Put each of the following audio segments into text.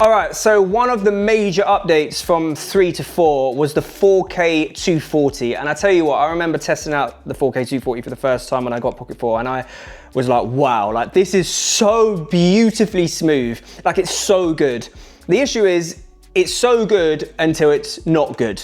All right, so one of the major updates from 3 to 4 was the 4K 240. And I tell you what, I remember testing out the 4K 240 for the first time when I got Pocket 4, and I was like, wow, like this is so beautifully smooth. Like it's so good. The issue is it's so good until it's not good.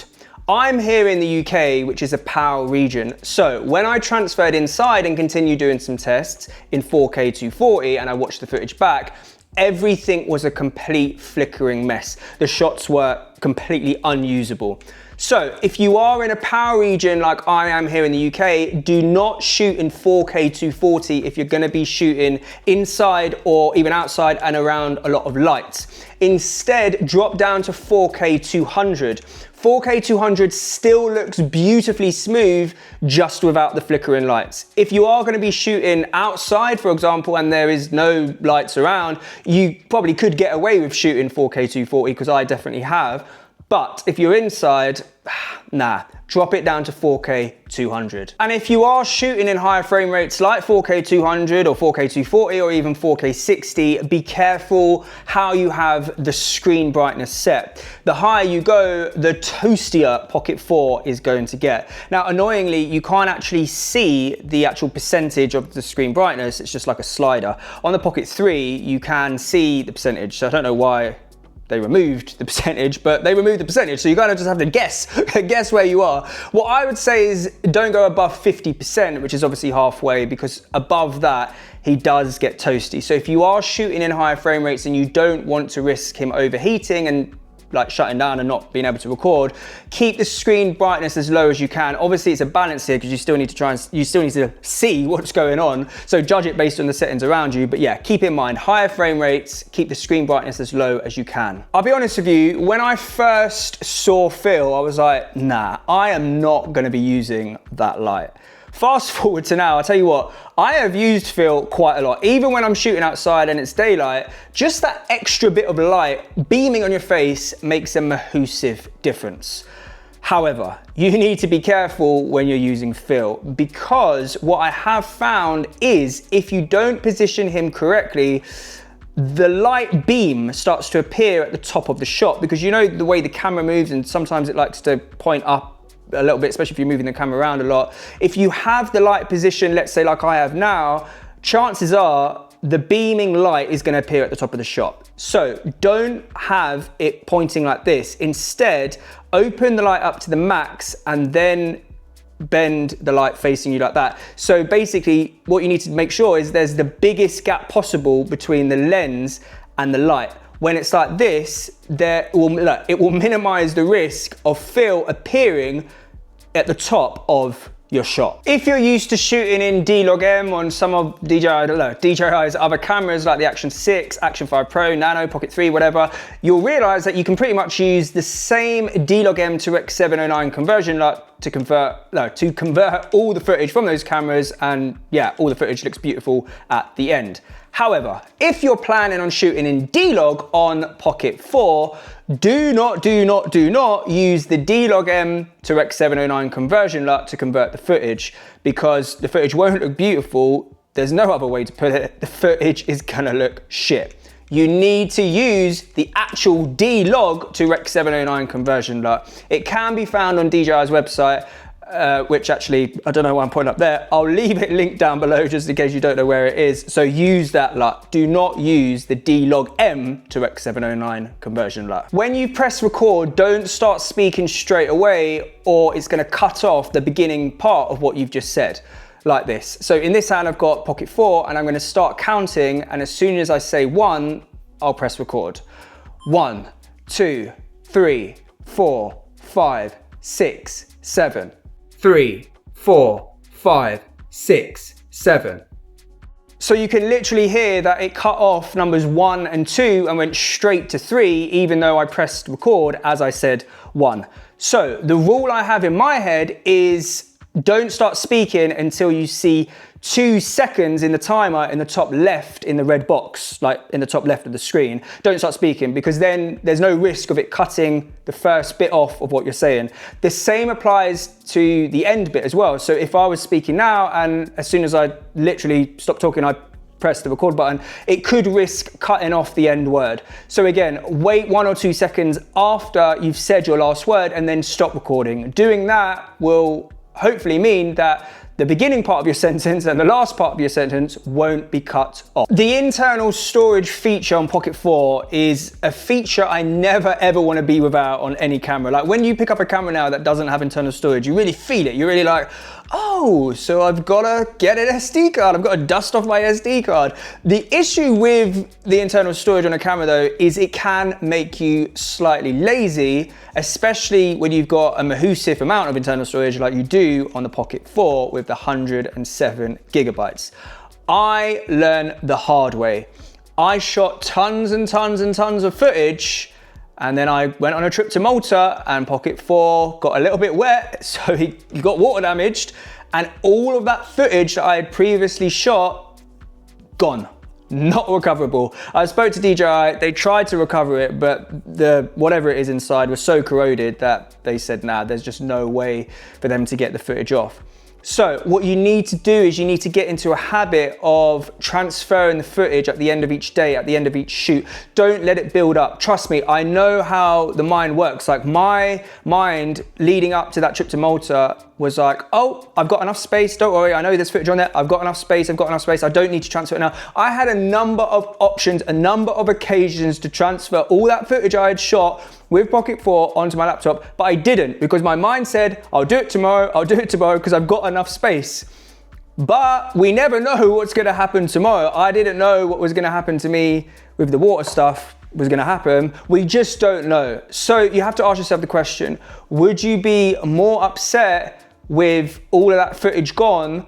I'm here in the UK, which is a PAL region. So when I transferred inside and continued doing some tests in 4K 240 and I watched the footage back, everything was a complete flickering mess. The shots were completely unusable. So if you are in a PAL region like I am here in the UK, do not shoot in 4K 240 if you're gonna be shooting inside or even outside and around a lot of lights. Instead, drop down to 4K 200. 4K 200 still looks beautifully smooth just without the flickering lights. If you are going to be shooting outside, for example, and there is no lights around, you probably could get away with shooting 4K 240 because I definitely have. But if you're inside, nah, drop it down to 4K 200. And if you are shooting in higher frame rates like 4K 200 or 4K 240 or even 4K 60, be careful how you have the screen brightness set. The higher you go, the toastier Pocket 4 is going to get. Now, annoyingly, you can't actually see the actual percentage of the screen brightness. It's just like a slider. On the Pocket 3, you can see the percentage. So I don't know why they removed the percentage, but they removed the percentage. So you kind of just have to guess where you are. What I would say is don't go above 50%, which is obviously halfway, because above that, he does get toasty. So if you are shooting in higher frame rates and you don't want to risk him overheating and like shutting down and not being able to record, keep the screen brightness as low as you can. Obviously it's a balance here because you still need to see what's going on. So judge it based on the settings around you. But yeah, keep in mind, higher frame rates, keep the screen brightness as low as you can. I'll be honest with you, when I first saw Phil, I was like, nah, I am not gonna be using that light. Fast forward to now, I'll tell you what, I have used Phil quite a lot. Even when I'm shooting outside and it's daylight, just that extra bit of light beaming on your face makes a massive difference. However, you need to be careful when you're using Phil, because what I have found is if you don't position him correctly, the light beam starts to appear at the top of the shot, because you know the way the camera moves and sometimes it likes to point up a little bit, especially if you're moving the camera around a lot. If you have the light position, let's say like I have now, chances are the beaming light is going to appear at the top of the shot. So don't have it pointing like this. Instead, open the light up to the max and then bend the light facing you like that. So basically what you need to make sure is there's the biggest gap possible between the lens and the light. When it's like this, it will minimize the risk of Phil appearing at the top of your shot. If you're used to shooting in D-Log-M on some of DJI's other cameras like the Action 6, Action 5 Pro, Nano, Pocket 3, whatever, you'll realize that you can pretty much use the same D-Log-M to Rec 709 conversion to convert all the footage from those cameras, and yeah, all the footage looks beautiful at the end. However, if you're planning on shooting in D-Log on Pocket 4, do not use the D-Log-M to Rec 709 conversion LUT to convert the footage, because the footage won't look beautiful. There's no other way to put it. The footage is gonna look shit. You need to use the actual D-Log to Rec 709 conversion LUT. It can be found on DJI's website, which actually, I don't know why I'm pointing up there. I'll leave it linked down below just in case you don't know where it is. So use that LUT. Do not use the D-Log-M to Rec 709 conversion LUT. When you press record, don't start speaking straight away, or it's gonna cut off the beginning part of what you've just said, like this. So in this hand, I've got Pocket 4 and I'm gonna start counting, and as soon as I say 1, I'll press record. 1, 2, 3, 4, 5, 6, 7. 3, 4, 5, 6, 7. So you can literally hear that it cut off numbers 1 and 2 and went straight to 3, even though I pressed record as I said 1. So the rule I have in my head is don't start speaking until you see 2 seconds in the timer in the top left in the red box, like in the top left of the screen. Don't start speaking, because then there's no risk of it cutting the first bit off of what you're saying. The same applies to the end bit as well. So if I was speaking now and as soon as I literally stopped talking, I press the record button, it could risk cutting off the end word. So again, wait 1 or 2 seconds after you've said your last word and then stop recording. Doing that will hopefully mean that the beginning part of your sentence and the last part of your sentence won't be cut off. The internal storage feature on Pocket 4 is a feature I never ever want to be without on any camera. Like when you pick up a camera now that doesn't have internal storage, you really feel it. You're really like, oh, so I've got to get an SD card. I've got to dust off my SD card. The issue with the internal storage on a camera though is it can make you slightly lazy, especially when you've got a massive amount of internal storage like you do on the Pocket 4 with the 107 gigabytes. I learned the hard way. I shot tons and tons and tons of footage, and then I went on a trip to Malta and Pocket 4 got a little bit wet, so he got water damaged, and all of that footage that I had previously shot, gone. Not recoverable. I spoke to DJI, they tried to recover it, but the whatever it is inside was so corroded that they said, nah, there's just no way for them to get the footage off. So what you need to do is you need to get into a habit of transferring the footage at the end of each day, at the end of each shoot. Don't let it build up. Trust me, I know how the mind works. Like my mind leading up to that trip to Malta was like, oh, I've got enough space. Don't worry, I know there's footage on there. I've got enough space. I don't need to transfer it now. I had a number of options, a number of occasions to transfer all that footage I had shot with Pocket 4 onto my laptop, but I didn't because my mind said, I'll do it tomorrow because I've got enough space. But we never know what's gonna happen tomorrow. I didn't know what was gonna happen to me with the water stuff was gonna happen. We just don't know. So you have to ask yourself the question, would you be more upset with all of that footage gone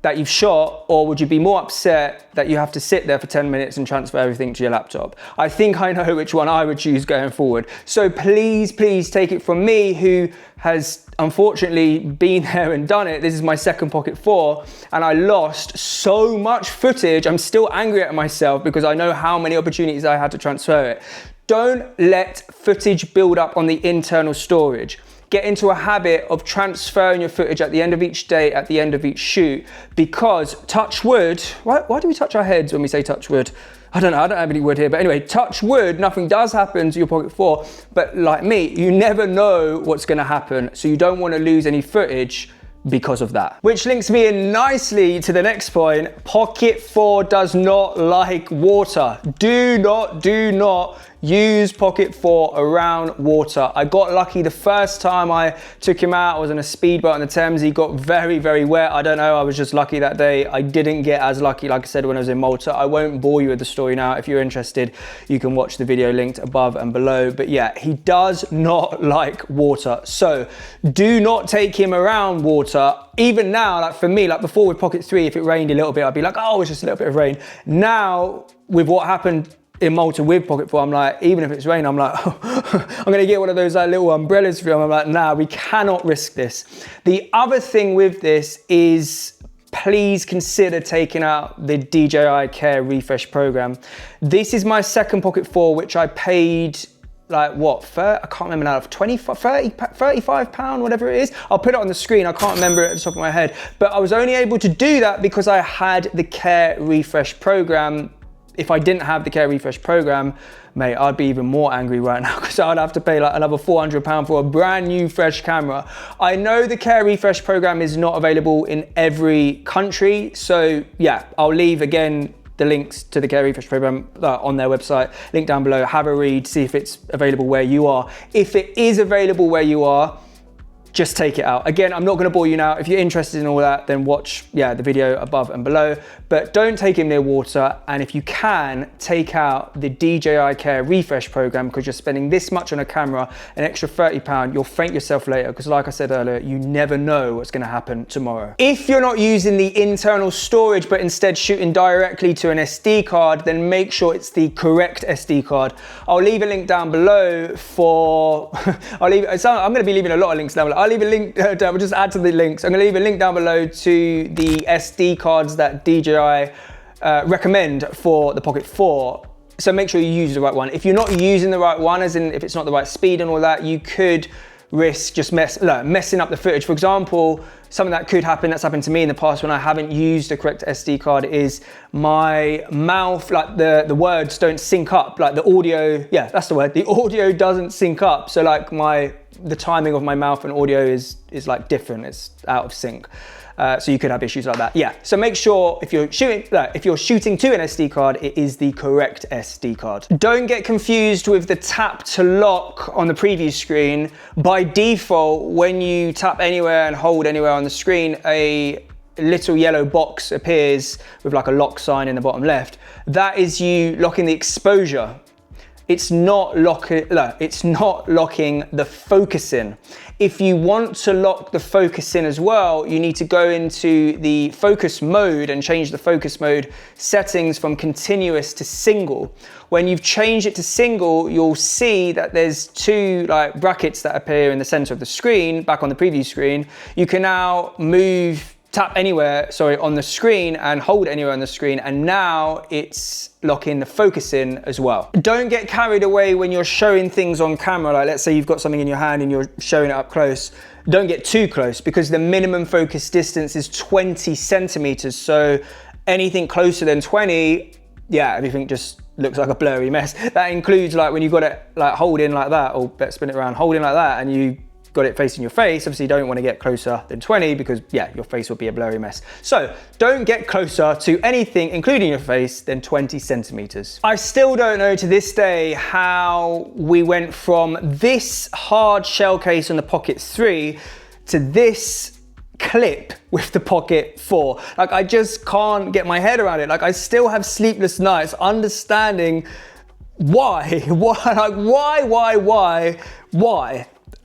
that you've shot, or would you be more upset that you have to sit there for 10 minutes and transfer everything to your laptop? I think I know which one I would choose going forward. So please, please take it from me, who has unfortunately been there and done it. This is my second Pocket 4 and I lost so much footage. I'm still angry at myself because I know how many opportunities I had to transfer it. Don't let footage build up on the internal storage. Get into a habit of transferring your footage at the end of each day, at the end of each shoot, because touch wood, why do we touch our heads when we say touch wood? I don't know, I don't have any wood here, but anyway, touch wood, nothing does happen to your Pocket 4, but like me, you never know what's gonna happen, so you don't wanna lose any footage because of that. Which links me in nicely to the next point. Pocket 4 does not like water. Do not use Pocket 4 around water. I got lucky the first time I took him out. I was on a speedboat on the Thames. He got very, very wet. I don't know, I was just lucky that day. I didn't get as lucky, like I said, when I was in Malta. I won't bore you with the story now. If you're interested, you can watch the video linked above and below. But yeah, he does not like water. So do not take him around water. Even now, like for me, like before with Pocket 3, if it rained a little bit, I'd be like, oh, it's just a little bit of rain. Now, with what happened in Malta with Pocket 4, I'm like, even if it's rain, I'm like, I'm gonna get one of those like little umbrellas for him. I'm like, nah, we cannot risk this. The other thing with this is, please consider taking out the DJI Care refresh program. This is my second Pocket 4, which I paid like what, I can't remember now, 35 pound, whatever it is. I'll put it on the screen, I can't remember it at the top of my head, but I was only able to do that because I had the Care refresh program. If I didn't have the Care refresh program, mate, I'd be even more angry right now because I'd have to pay like another £400 for a brand new fresh camera. I know the Care refresh program is not available in every country. So yeah, I'll leave again the links to the Care refresh program on their website, link down below. Have a read, see if it's available where you are. If it is available where you are, just take it out. Again, I'm not gonna bore you now. If you're interested in all that, then watch the video above and below, but don't take him near water. And if you can, take out the DJI Care refresh program, because you're spending this much on a camera, an extra £30, you'll thank yourself later, because like I said earlier, you never know what's gonna happen tomorrow. If you're not using the internal storage, but instead shooting directly to an SD card, then make sure it's the correct SD card. I'll leave a link down below for, I'm gonna be leaving a lot of links down below. I'll leave a link, we'll just add to the links. I'm gonna leave a link down below to the SD cards that DJI recommend for the Pocket 4. So make sure you use the right one. If you're not using the right one, as in if it's not the right speed and all that, you could risk just messing up the footage. For example, something that could happen, that's happened to me in the past when I haven't used the correct SD card, is my mouth, like the words don't sync up, like the audio, yeah, that's the word, the audio doesn't sync up. So like the timing of my mouth and audio is like different, it's out of sync. So you could have issues like that. Yeah, so make sure if you're shooting to an SD card, it is the correct SD card. Don't get confused with the tap to lock on the preview screen. By default, when you tap anywhere and hold anywhere on the screen, a little yellow box appears with like a lock sign in the bottom left. That is you locking the exposure. It's not locking the focus in. If you want to lock the focus in as well, you need to go into the focus mode and change the focus mode settings from continuous to single. When you've changed it to single, you'll see that there's two like brackets that appear in the center of the screen, back on the preview screen. You can now tap anywhere, on the screen and hold anywhere on the screen, and now it's locking the focus in as well. Don't get carried away when you're showing things on camera. Like let's say you've got something in your hand and you're showing it up close. Don't get too close, because the minimum focus distance is 20 centimeters. So anything closer than 20, yeah, everything just looks like a blurry mess. That includes like when you got it like holding like that, or better spin it around, holding like that, and you got it facing your face. Obviously you don't want to get closer than 20, because yeah, your face will be a blurry mess. So don't get closer to anything, including your face, than 20 centimeters. I still don't know to this day how we went from this hard shell case on the Pocket 3 to this clip with the Pocket 4. Like I just can't get my head around it. Like I still have sleepless nights understanding why?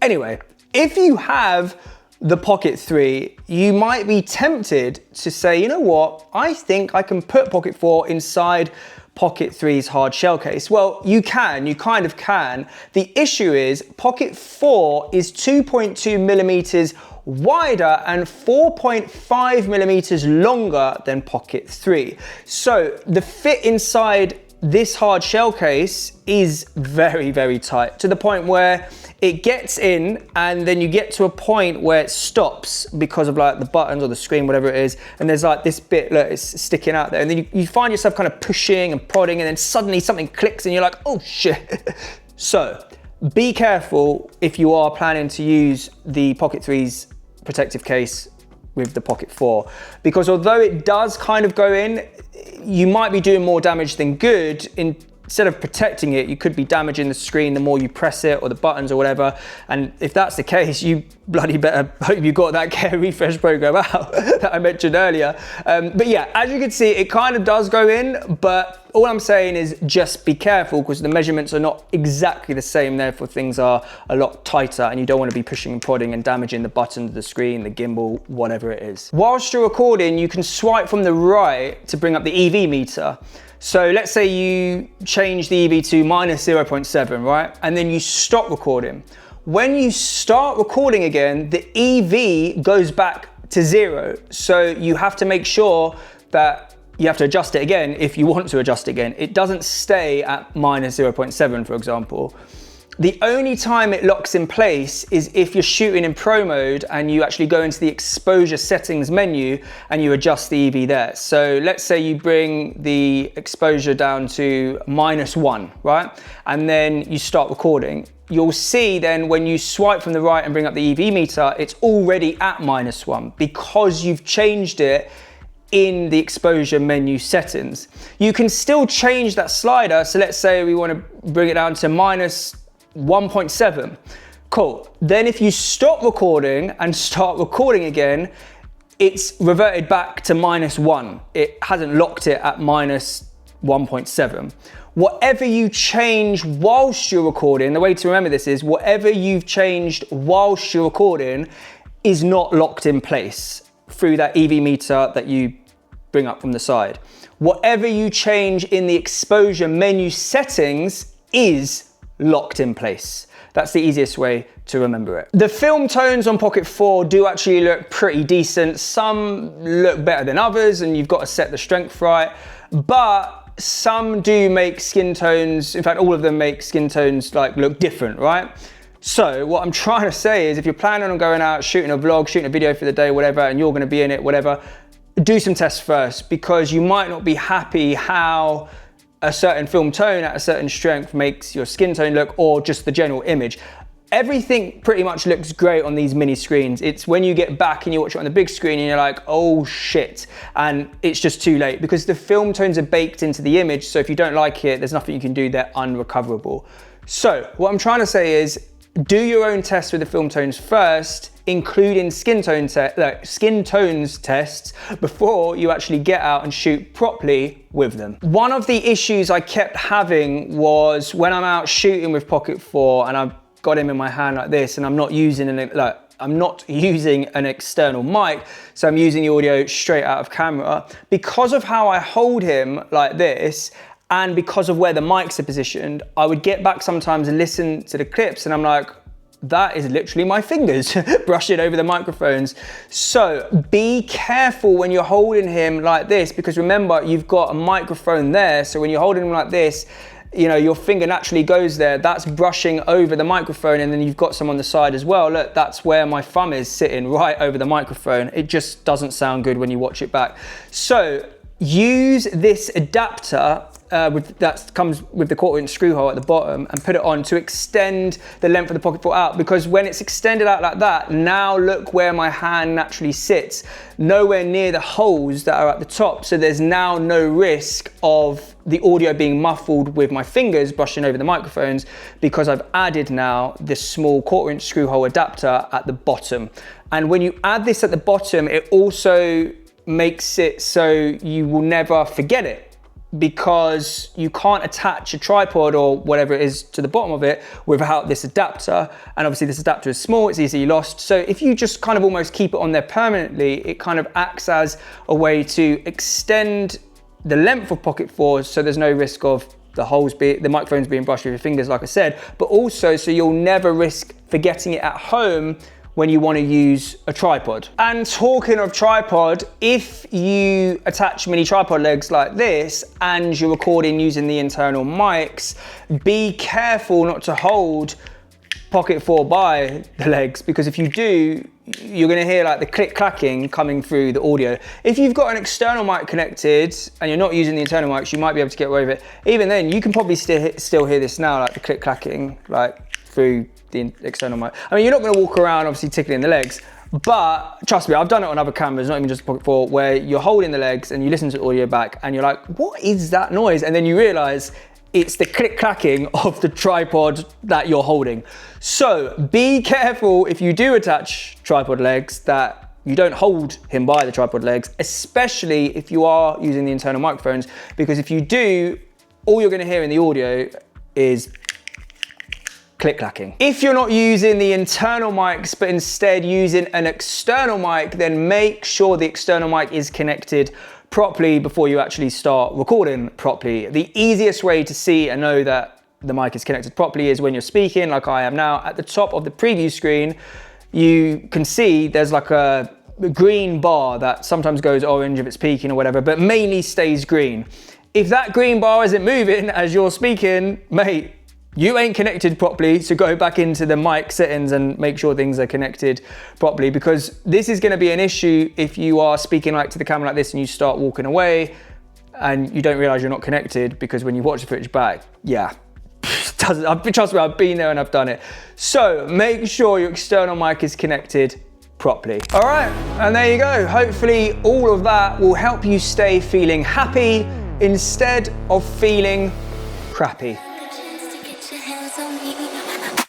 Anyway, if you have the Pocket 3, you might be tempted to say, you know what, I think I can put Pocket 4 inside Pocket 3's hard shell case. Well, you kind of can. The issue is Pocket 4 is 2.2 millimeters wider and 4.5 millimeters longer than Pocket 3. So the fit inside this hard shell case is very, very tight, to the point where it gets in and then you get to a point where it stops because of like the buttons or the screen, whatever it is, and there's like this bit that is sticking out there, and then you find yourself kind of pushing and prodding, and then suddenly something clicks and you're like, oh shit. So be careful if you are planning to use the Pocket 3's protective case with the Pocket 4, because although it does kind of go in, you might be doing more damage than good. Instead of protecting it, you could be damaging the screen the more you press it, or the buttons or whatever. And if that's the case, you bloody better hope you got that care refresh program out that I mentioned earlier. But yeah, as you can see, it kind of does go in, but all I'm saying is just be careful, because the measurements are not exactly the same. Therefore, things are a lot tighter, and you don't want to be pushing and prodding and damaging the buttons, the screen, the gimbal, whatever it is. Whilst you're recording, you can swipe from the right to bring up the EV meter. So let's say you change the EV to -0.7, right? And then you stop recording. When you start recording again, the EV goes back to 0. So you have to make sure that you have to adjust it again if you want to adjust it again. It doesn't stay at -0.7, for example. The only time it locks in place is if you're shooting in pro mode and you actually go into the exposure settings menu and you adjust the EV there. So let's say you bring the exposure down to -1, right? And then you start recording. You'll see then when you swipe from the right and bring up the EV meter, it's already at -1 because you've changed it in the exposure menu settings. You can still change that slider. So let's say we want to bring it down to -1.7. Cool. Then if you stop recording and start recording again, it's reverted back to -1. It hasn't locked it at -1.7. Whatever you change whilst you're recording, the way to remember this is whatever you've changed whilst you're recording is not locked in place through that EV meter that you bring up from the side. Whatever you change in the exposure menu settings is locked in place. That's the easiest way to remember it. The film tones on Pocket 4 do actually look pretty decent. Some look better than others, and you've got to set the strength right, but some do make skin tones, in fact all of them make skin tones like look different, right? So what I'm trying to say is if you're planning on going out, shooting a vlog, shooting a video for the day, whatever, and you're gonna be in it, whatever, do some tests first, because you might not be happy how a certain film tone at a certain strength makes your skin tone look, or just the general image. Everything pretty much looks great on these mini screens. It's when you get back and you watch it on the big screen and you're like, oh shit, and it's just too late, because the film tones are baked into the image, so if you don't like it, there's nothing you can do, they're unrecoverable. So what I'm trying to say is, do your own tests with the film tones first, including skin tones tests before you actually get out and shoot properly with them. One of the issues I kept having was when I'm out shooting with Pocket 4 and I've got him in my hand like this, and I'm not using an external mic, so I'm using the audio straight out of camera. Because of how I hold him like this, and because of where the mics are positioned, I would get back sometimes and listen to the clips and I'm like, that is literally my fingers brushing over the microphones. So be careful when you're holding him like this, because remember, you've got a microphone there. So when you're holding him like this, you know, your finger naturally goes there. That's brushing over the microphone, and then you've got some on the side as well. Look, that's where my thumb is sitting, right over the microphone. It just doesn't sound good when you watch it back. So use this adapter that comes with the 1/4" screw hole at the bottom, and put it on to extend the length of the Pocket 4 out, because when it's extended out like that, now look where my hand naturally sits, nowhere near the holes that are at the top. So there's now no risk of the audio being muffled with my fingers brushing over the microphones, because I've added now this small 1/4" screw hole adapter at the bottom. And when you add this at the bottom, it also makes it so you will never forget it, because you can't attach a tripod or whatever it is to the bottom of it without this adapter. And obviously this adapter is small, it's easily lost. So if you just kind of almost keep it on there permanently, it kind of acts as a way to extend the length of Pocket 4, so there's no risk of the microphones being brushed with your fingers, like I said, but also so you'll never risk forgetting it at home when you want to use a tripod. And talking of tripod, if you attach mini tripod legs like this and you're recording using the internal mics, be careful not to hold Pocket 4 by the legs, because if you do, you're gonna hear like the click clacking coming through the audio. If you've got an external mic connected and you're not using the internal mics, you might be able to get away with it. Even then, you can probably still hear this now, like the click clacking, like through the external mic. I mean, you're not gonna walk around obviously tickling the legs, but trust me, I've done it on other cameras, not even just Pocket 4, where you're holding the legs and you listen to the audio back and you're like, what is that noise? And then you realize it's the click clacking of the tripod that you're holding. So be careful if you do attach tripod legs that you don't hold him by the tripod legs, especially if you are using the internal microphones, because if you do, all you're gonna hear in the audio is click clacking. If you're not using the internal mics, but instead using an external mic, then make sure the external mic is connected properly before you actually start recording properly. The easiest way to see and know that the mic is connected properly is when you're speaking, like I am now. At the top of the preview screen, you can see there's like a green bar that sometimes goes orange if it's peaking or whatever, but mainly stays green. If that green bar isn't moving as you're speaking, mate, you ain't connected properly, so go back into the mic settings and make sure things are connected properly, because this is gonna be an issue if you are speaking like to the camera like this and you start walking away and you don't realize you're not connected, because when you watch the footage back, yeah, trust me, I've been there and I've done it. So make sure your external mic is connected properly. All right, and there you go. Hopefully all of that will help you stay feeling happy instead of feeling crappy. Get your hands on me.